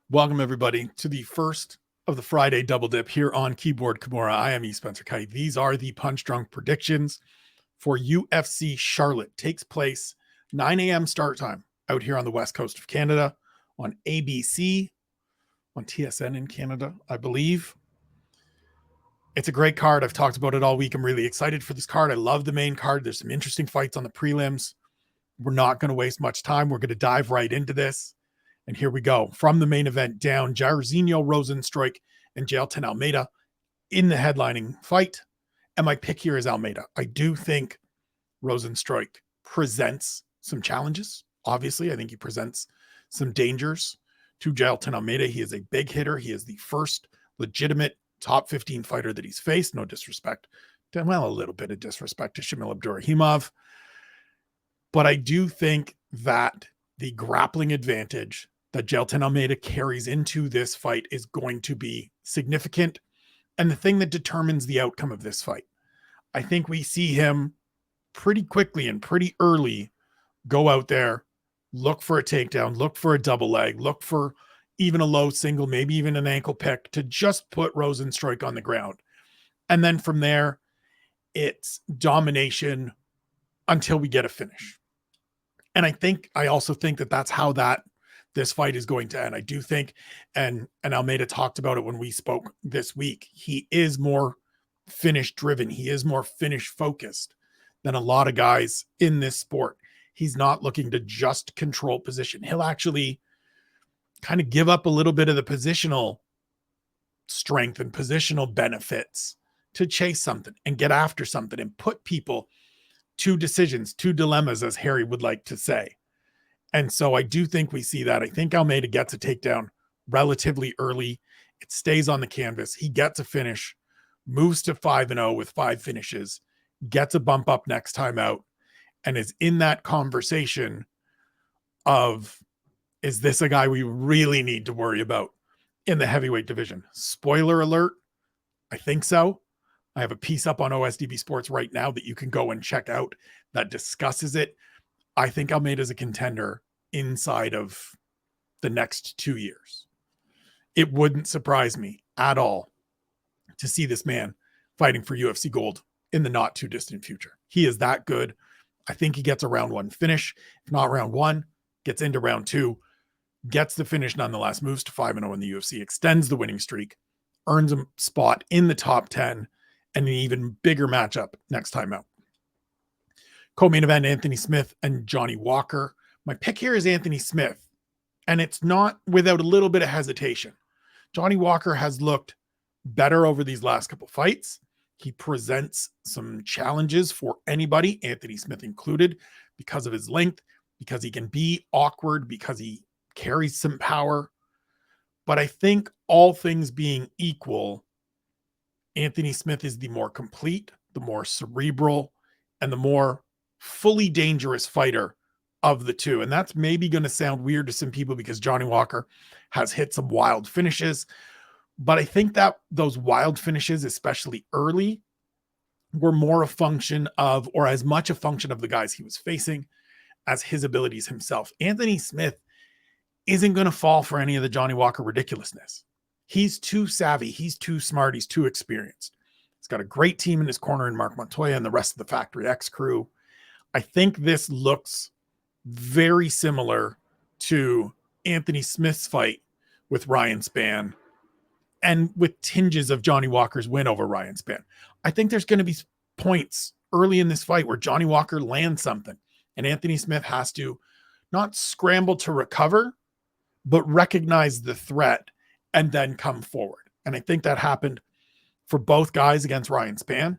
Welcome, everybody, to the first of the Friday Double Dip here on Keyboard Kimura. I am E. Spencer Kite. These are the Punch Drunk predictions for UFC Charlotte. Takes place 9 a.m. start time out here on the west coast of Canada on ABC, on TSN in Canada, I believe. It's a great card. I've talked about it all week. I'm really excited for this card. I love the main card. There's some interesting fights on the prelims. We're not going to waste much time. We're going to dive right into this. And here we go. From the main event down, Jairzinho, Rozenstruik, and Jailton Almeida in the headlining fight. And my pick here is Almeida. I do think Rozenstruik presents some challenges. Obviously, I think he presents some dangers to Jailton Almeida. He is a big hitter. He is the first legitimate top 15 fighter that he's faced. No disrespect. Well, a little bit of disrespect to Shamil Abdurrahimov. But I do think that the grappling advantage that Jailton Almeida carries into this fight is going to be significant and the thing that determines the outcome of this fight. I think we see him pretty quickly and pretty early go out there, look for a takedown, look for a double leg, look for even a low single, maybe even an ankle pick to just put Rozenstruik on the ground. And then from there, it's domination until we get a finish. And I also think that that's how this fight is going to end. I do think, and Almeida talked about it when we spoke this week, he is more finish driven. He is more finish focused than a lot of guys in this sport. He's not looking to just control position. He'll actually kind of give up a little bit of the positional strength and positional benefits to chase something and get after something and put people to decisions, to dilemmas, as Harry would like to say. And so I do think we see that. I think Almeida gets a takedown relatively early. It stays on the canvas. He gets a finish, moves to 5-0 with 5 finishes, gets a bump up next time out, and is in that conversation of, is this a guy we really need to worry about in the heavyweight division? Spoiler alert, I think so. I have a piece up on OSDB Sports right now that you can go and check out that discusses it. I think Almeida is a contender inside of the next 2 years. It wouldn't surprise me at all to see this man fighting for UFC gold in the not too distant future. He is that good. I think he gets a round 1 finish. If not round 1, gets into round 2, gets the finish nonetheless, moves to 5-0 in the UFC, extends the winning streak, earns a spot in the top 10, and an even bigger matchup next time out. Co-main event, Anthony Smith and Johnny Walker. My pick here is Anthony Smith, and it's not without a little bit of hesitation. Johnny Walker has looked better over these last couple fights. He presents some challenges for anybody, Anthony Smith included, because of his length, because he can be awkward, because he carries some power. But I think all things being equal, Anthony Smith is the more complete, the more cerebral, and the more fully dangerous fighter of the two. And that's maybe going to sound weird to some people because Johnny Walker has hit some wild finishes. But I think that those wild finishes, especially early, were more a function of, or as much a function of the guys he was facing as his abilities himself. Anthony Smith isn't going to fall for any of the Johnny Walker ridiculousness. He's too savvy. He's too smart. He's too experienced. He's got a great team in his corner in Mark Montoya and the rest of the Factory X crew. I think this looks very similar to Anthony Smith's fight with Ryan Spann and with tinges of Johnny Walker's win over Ryan Spann. I think there's going to be points early in this fight where Johnny Walker lands something and Anthony Smith has to not scramble to recover, but recognize the threat and then come forward. And I think that happened for both guys against Ryan Spann.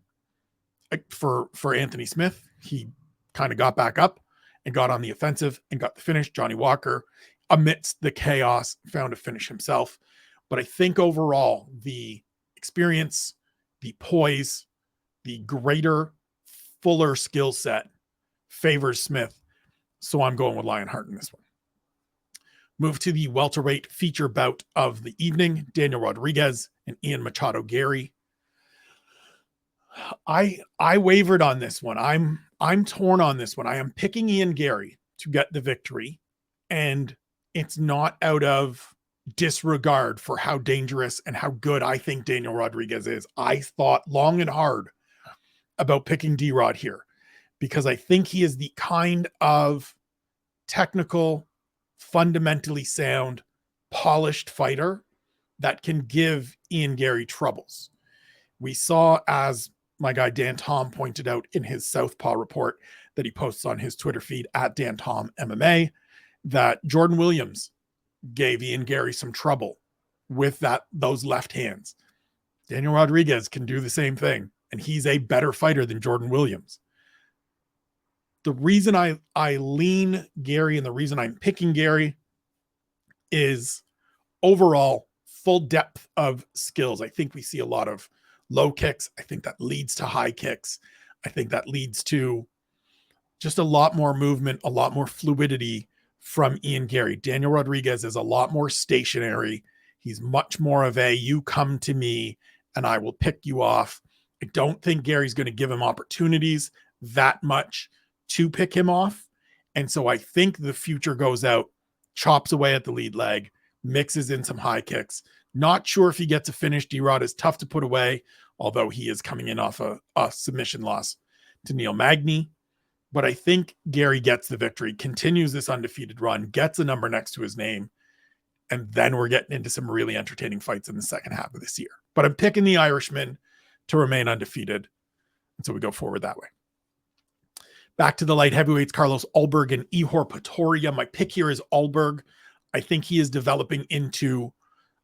For Anthony Smith, he kind of got back up and got on the offensive and got the finish. Johnny Walker, amidst the chaos, found a finish himself. But I think overall, the experience, the poise, the greater, fuller skill set favors Smith. So I'm going with Lionheart in this one. Move to the welterweight feature bout of the evening, Daniel Rodriguez and Ian Machado Garry. I wavered on this one. I'm torn on this one. I am picking Ian Garry to get the victory, and it's not out of disregard for how dangerous and how good I think Daniel Rodriguez is. I thought long and hard about picking D-Rod here because I think he is the kind of technical, fundamentally sound, polished fighter that can give Ian Garry troubles. We saw, as my guy Dan Tom pointed out in his Southpaw report that he posts on his Twitter feed at Dan Tom MMA, that Jordan Williams gave Ian Garry some trouble with those left hands. Daniel Rodriguez can do the same thing, and he's a better fighter than Jordan Williams. The reason I lean Garry and the reason I'm picking Garry is overall full depth of skills. I think we see a lot of low kicks. I think that leads to high kicks. I think that leads to just a lot more movement, a lot more fluidity from Ian Garry. Daniel Rodriguez is a lot more stationary. He's much more of a, you come to me and I will pick you off. I don't think Gary's going to give him opportunities that much to pick him off. And so I think the future goes out, chops away at the lead leg, mixes in some high kicks. Not sure if he gets a finish. D-Rod is tough to put away, although he is coming in off a submission loss to Neil Magny. But I think Garry gets the victory, continues this undefeated run, gets a number next to his name, and then we're getting into some really entertaining fights in the second half of this year. But I'm picking the Irishman to remain undefeated, and so we go forward that way. Back to the light heavyweights, Carlos Ulberg and Ihor Potieria. My pick here is Ulberg. I think he is developing into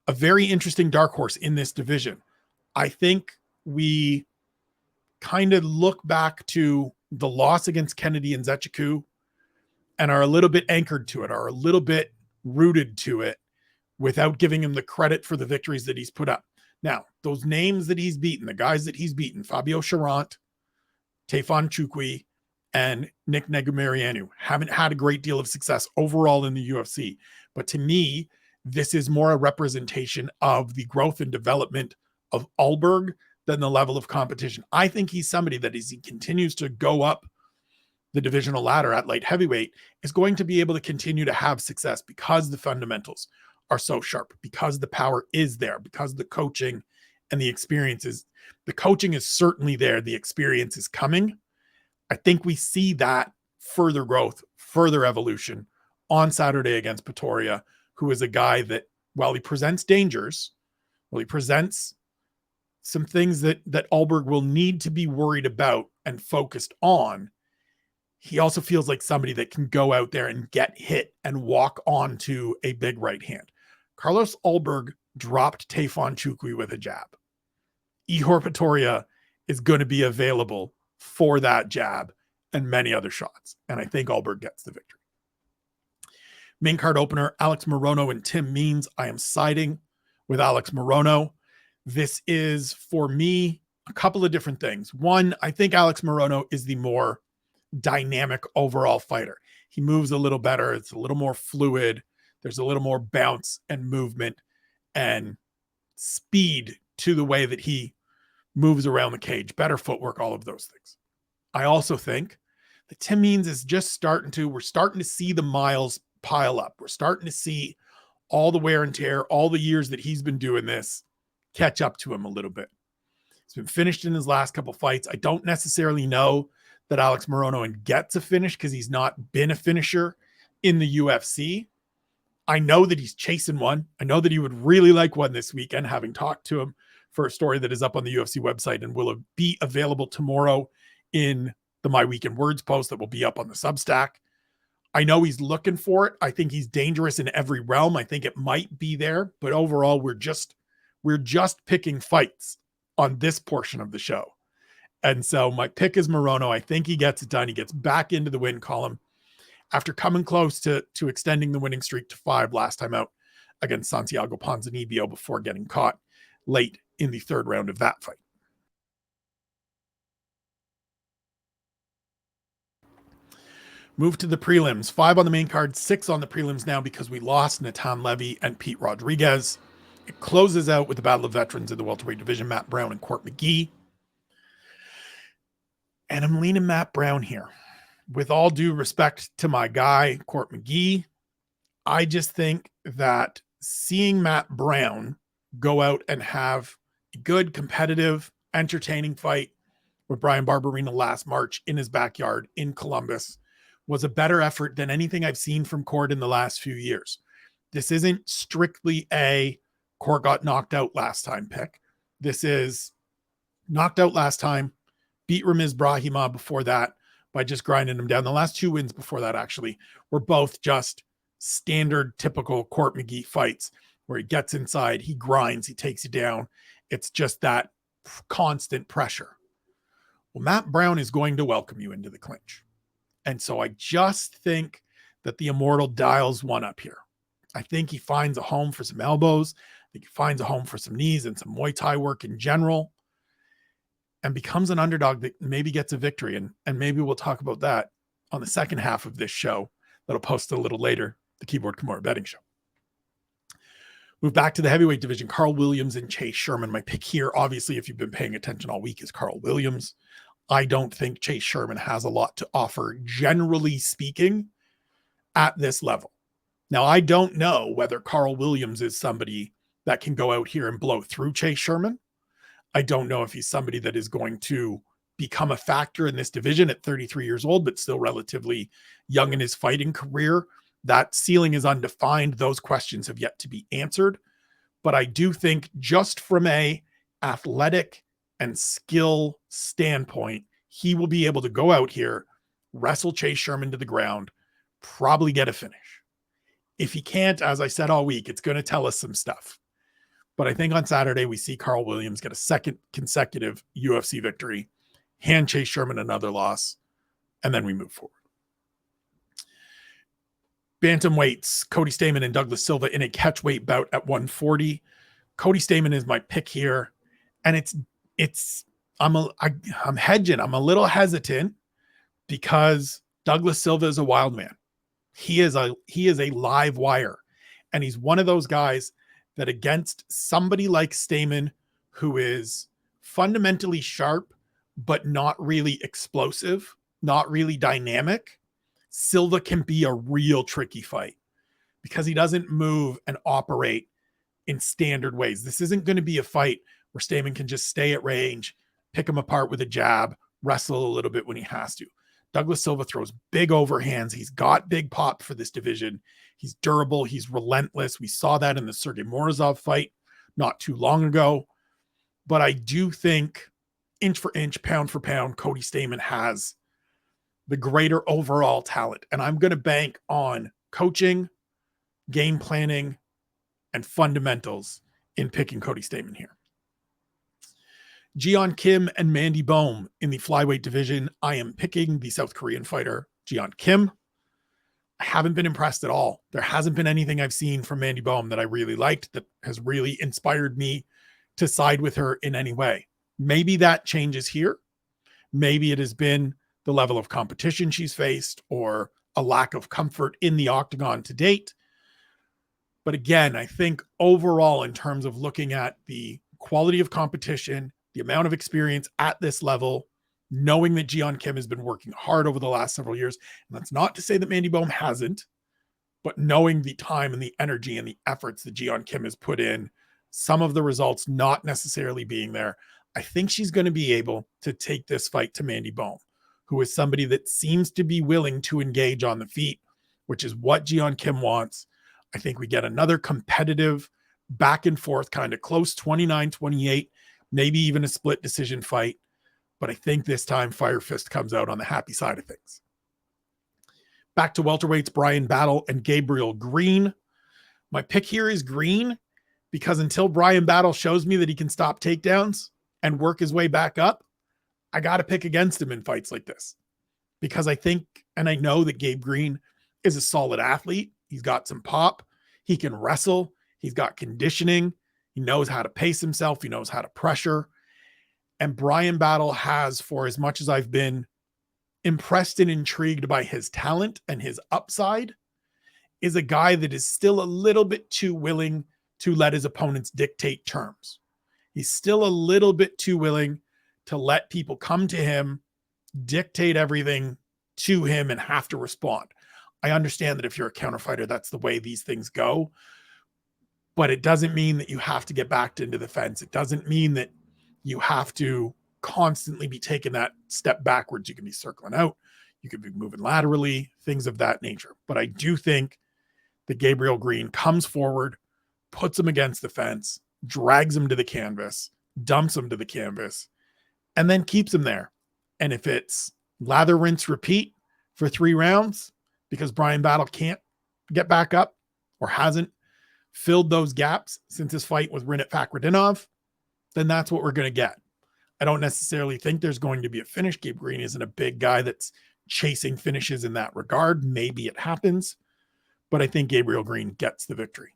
a very interesting dark horse in this division. I think we kind of look back to the loss against Kennedy and Zechiku and are a little bit anchored to it, are a little bit rooted to it without giving him the credit for the victories that he's put up. Now, those names that he's beaten, the guys that he's beaten, Fabio Charant, Tefon Chukwi, and Nick Negumereanu haven't had a great deal of success overall in the UFC. But to me, this is more a representation of the growth and development of Ulberg than the level of competition. I think he's somebody that as he continues to go up the divisional ladder at light heavyweight is going to be able to continue to have success because the fundamentals are so sharp, because the power is there, because the coaching and the experience is, the coaching is certainly there. The experience is coming. I think we see that further growth, further evolution on Saturday against Potieria, who is a guy that, while he presents dangers, while he presents some things that Ulberg will need to be worried about and focused on, he also feels like somebody that can go out there and get hit and walk onto a big right hand. Carlos Ulberg dropped Tefon Chukwi with a jab. Ihor Potieria is going to be available for that jab and many other shots. And I think Ulberg gets the victory. Main card opener, Alex Morono and Tim Means. I am siding with Alex Morono. This is, for me, a couple of different things. One, I think Alex Morono is the more dynamic overall fighter. He moves a little better. It's a little more fluid. There's a little more bounce and movement and speed to the way that he moves around the cage. Better footwork, all of those things. I also think that Tim Means is just we're starting to see the miles pile up. We're starting to see all the wear and tear, all the years that he's been doing this catch up to him a little bit. He's been finished in his last couple fights. I don't necessarily know that Alex Morono gets a finish because he's not been a finisher in the UFC. I know that he's chasing one. I know that he would really like one this weekend, having talked to him for a story that is up on the UFC website and will be available tomorrow in the My Week in Words post that will be up on the Substack. I know he's looking for it. I think he's dangerous in every realm. I think it might be there, but overall, we're just picking fights on this portion of the show. And so my pick is Morono. I think he gets it done. He gets back into the win column after coming close to extending the winning streak to 5 last time out against Santiago Ponzinibbio before getting caught late in the third round of that fight. Move to the prelims. 5 on the main card, 6 on the prelims now because we lost Natan Levy and Pete Rodriguez. It closes out with the battle of veterans in the welterweight division, Matt Brown and Court McGee. And I'm leaning Matt Brown here. With all due respect to my guy, Court McGee, I just think that seeing Matt Brown go out and have a good, competitive, entertaining fight with Bryan Barberena last March in his backyard in Columbus was a better effort than anything I've seen from Cord in the last few years. This isn't strictly a Cord got knocked out last time pick. This is knocked out last time, beat Ramiz Brahima before that by just grinding him down. The last 2 wins before that actually were both just standard, typical Court McGee fights where he gets inside, he grinds, he takes you down. It's just that constant pressure. Well, Matt Brown is going to welcome you into the clinch. And so I just think that the Immortal dials one up here. I think he finds a home for some elbows. I think he finds a home for some knees and some Muay Thai work in general and becomes an underdog that maybe gets a victory. And maybe we'll talk about that on the second half of this show that'll post a little later, the Keyboard Kimura Betting Show. Move back to the heavyweight division, Karl Williams and Chase Sherman. My pick here, obviously, if you've been paying attention all week, is Karl Williams. I don't think Chase Sherman has a lot to offer, generally speaking, at this level. Now, I don't know whether Karl Williams is somebody that can go out here and blow through Chase Sherman. I don't know if he's somebody that is going to become a factor in this division at 33 years old, but still relatively young in his fighting career. That ceiling is undefined. Those questions have yet to be answered. But I do think just from a athletic and skill standpoint, he will be able to go out here, wrestle Chase Sherman to the ground, probably get a finish. If he can't, as I said all week, it's going to tell us some stuff. But I think on Saturday, we see Karl Williams get a second consecutive UFC victory, hand Chase Sherman another loss, and then we move forward. Bantamweights, Cody Stamann and Douglas Silva in a catchweight bout at 140. Cody Stamann is my pick here. And I'm hedging. I'm a little hesitant because Douglas Silva is a wild man. He is a live wire. And he's one of those guys that against somebody like Stamann, who is fundamentally sharp, but not really explosive, not really dynamic, Silva can be a real tricky fight because he doesn't move and operate in standard ways. This isn't going to be a fight where Stamann can just stay at range, pick him apart with a jab, wrestle a little bit when he has to. Douglas Silva throws big overhands. He's got big pop for this division. He's durable. He's relentless. We saw that in the Sergey Morozov fight not too long ago. But I do think inch for inch, pound for pound, Cody Stamann has the greater overall talent. And I'm going to bank on coaching, game planning, and fundamentals in picking Cody Stamann here. Ji-Yeon Kim and Mandy Bohm in the flyweight division. I am picking the South Korean fighter, Ji-Yeon Kim. I haven't been impressed at all. There hasn't been anything I've seen from Mandy Bohm that I really liked that has really inspired me to side with her in any way. Maybe that changes here. Maybe it has been the level of competition she's faced or a lack of comfort in the octagon to date. But again, I think overall, in terms of looking at the quality of competition, the amount of experience at this level, knowing that Ji-Yeon Kim has been working hard over the last several years, and that's not to say that Mandy Bohm hasn't, but knowing the time and the energy and the efforts that Ji-Yeon Kim has put in, some of the results not necessarily being there, I think she's going to be able to take this fight to Mandy Bohm, who is somebody that seems to be willing to engage on the feet, which is what Ji-Yeon Kim wants. I think we get another competitive back and forth, kind of close 29-28, maybe even a split decision fight. But I think this time Fire Fist comes out on the happy side of things. Back to welterweights, Bryan Battle and Gabriel Green. My pick here is Green because until Bryan Battle shows me that he can stop takedowns and work his way back up, I got to pick against him in fights like this because I think, and I know that Gabe Green is a solid athlete. He's got some pop. He can wrestle. He's got conditioning. He knows how to pace himself. He knows how to pressure. And Bryan Battle has, for as much as I've been impressed and intrigued by his talent and his upside, is a guy that is still a little bit too willing to let his opponents dictate terms. He's still a little bit too willing to let people come to him, dictate everything to him, and have to respond. I understand that if you're a counterfighter, that's the way these things go. but it doesn't mean that you have to get backed into the fence. It doesn't mean that you have to constantly be taking that step backwards. You can be circling out. You could be moving laterally, things of that nature. But I do think that Gabriel Green comes forward, puts him against the fence, drags him to the canvas, dumps him to the canvas, and then keeps him there. And if it's lather, rinse, repeat for 3 rounds because Bryan Battle can't get back up or hasn't filled those gaps since his fight with Rinat Fakhretdinov, then that's what we're going to get. I don't necessarily think there's going to be a finish. Gabe Green isn't a big guy that's chasing finishes in that regard. Maybe it happens, but I think Gabriel Green gets the victory.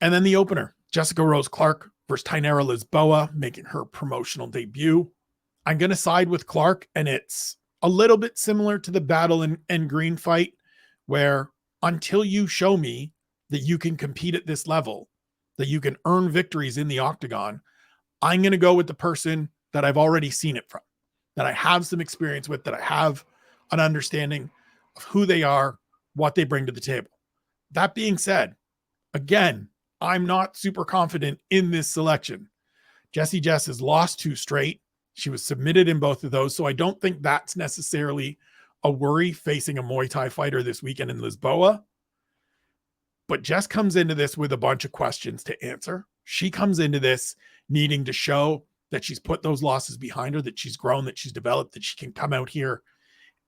And then the opener, Jessica Rose Clark versus Tainara Lisboa, making her promotional debut. I'm going to side with Clark, and it's a little bit similar to the Battle and Green fight, where until you show me that you can compete at this level, that you can earn victories in the octagon, I'm going to go with the person that I've already seen it from, that I have some experience with, that I have an understanding of who they are, what they bring to the table. That being said, again, I'm not super confident in this selection. Jessie Jess has lost 2 straight. She was submitted in both of those, so I don't think that's necessarily a worry facing a Muay Thai fighter this weekend in Lisboa. But Jess comes into this with a bunch of questions to answer. She comes into this needing to show that she's put those losses behind her, that she's grown, that she's developed, that she can come out here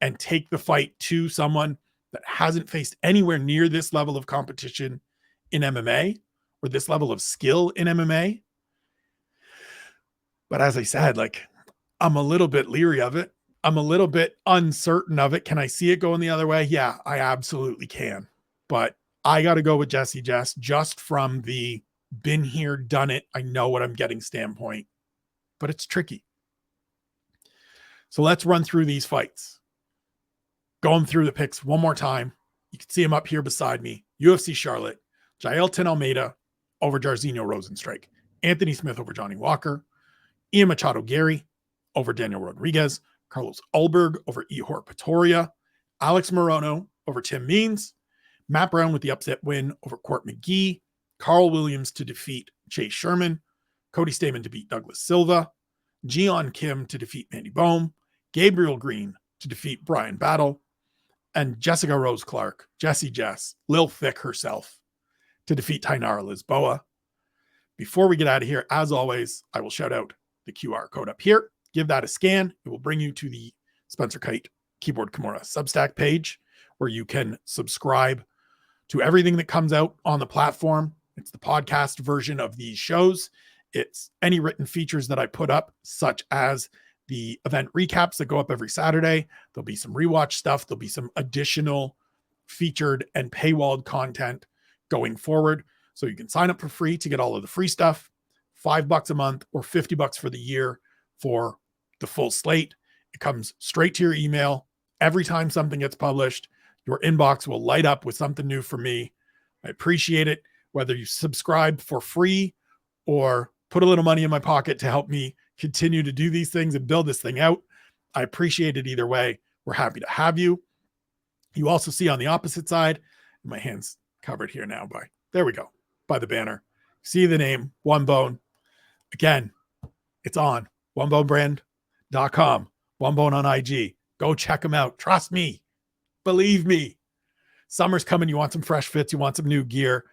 and take the fight to someone that hasn't faced anywhere near this level of competition in MMA or this level of skill in MMA. But as I said, I'm a little bit leery of it. I'm a little bit uncertain of it. Can I see it going the other way? Yeah, I absolutely can. But I got to go with Jessie Jess just from the been here, done it, I know what I'm getting standpoint. But it's tricky. So let's run through these fights. Going through the picks one more time. You can see them up here beside me. UFC Charlotte, Jailton Almeida over Jairzinho Rozenstruik. Anthony Smith over Johnny Walker. Ian Machado Garry over Daniel Rodriguez. Carlos Ulberg over Ihor Potieria. Alex Morono over Tim Means. Matt Brown with the upset win over Court McGee. Karl Williams to defeat Chase Sherman. Cody Stamann to beat Douglas Silva. Ji-Yeon Kim to defeat Mandy Bohm. Gabriel Green to defeat Bryan Battle. And Jessica Rose Clark, Jessie Jess, Lil Thick herself, to defeat Tainara Lisboa. Before we get out of here, as always, I will shout out the QR code up here. Give that a scan. It will bring you to the Spencer Kite Keyboard Kimura Substack page where you can subscribe to everything that comes out on the platform. It's the podcast version of these shows. It's any written features that I put up, such as the event recaps that go up every Saturday. There'll be some rewatch stuff. There'll be some additional featured and paywalled content going forward. So you can sign up for free to get all of the free stuff, $5 a month or $50 for the year for the full slate. It comes straight to your email. Every time something gets published, your inbox will light up with something new from me. I appreciate it. Whether you subscribe for free or put a little money in my pocket to help me continue to do these things and build this thing out, I appreciate it either way. We're happy to have you. You also see on the opposite side, my hand's covered here now there we go, by the banner. See the name, One Bone. Again, it's on onebonebrand.com, One Bone on IG. Go check them out. Trust me. Believe me. Summer's coming. You want some fresh fits. You want some new gear.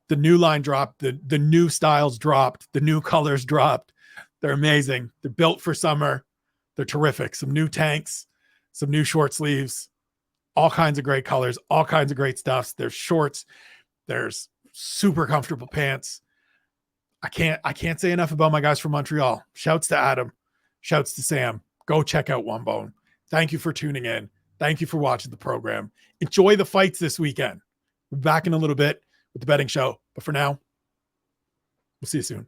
The new line dropped. The new styles dropped. The new colors dropped. They're amazing. They're built for summer. They're terrific. Some new tanks, some new short sleeves, all kinds of great colors, all kinds of great stuffs. There's shorts. There's super comfortable pants. I can't say enough about my guys from Montreal. Shouts to Adam. Shouts to Sam. Go check out One Bone. Thank you for tuning in. Thank you for watching the program. Enjoy the fights this weekend. We'll be back in a little bit with the betting show. But for now, we'll see you soon.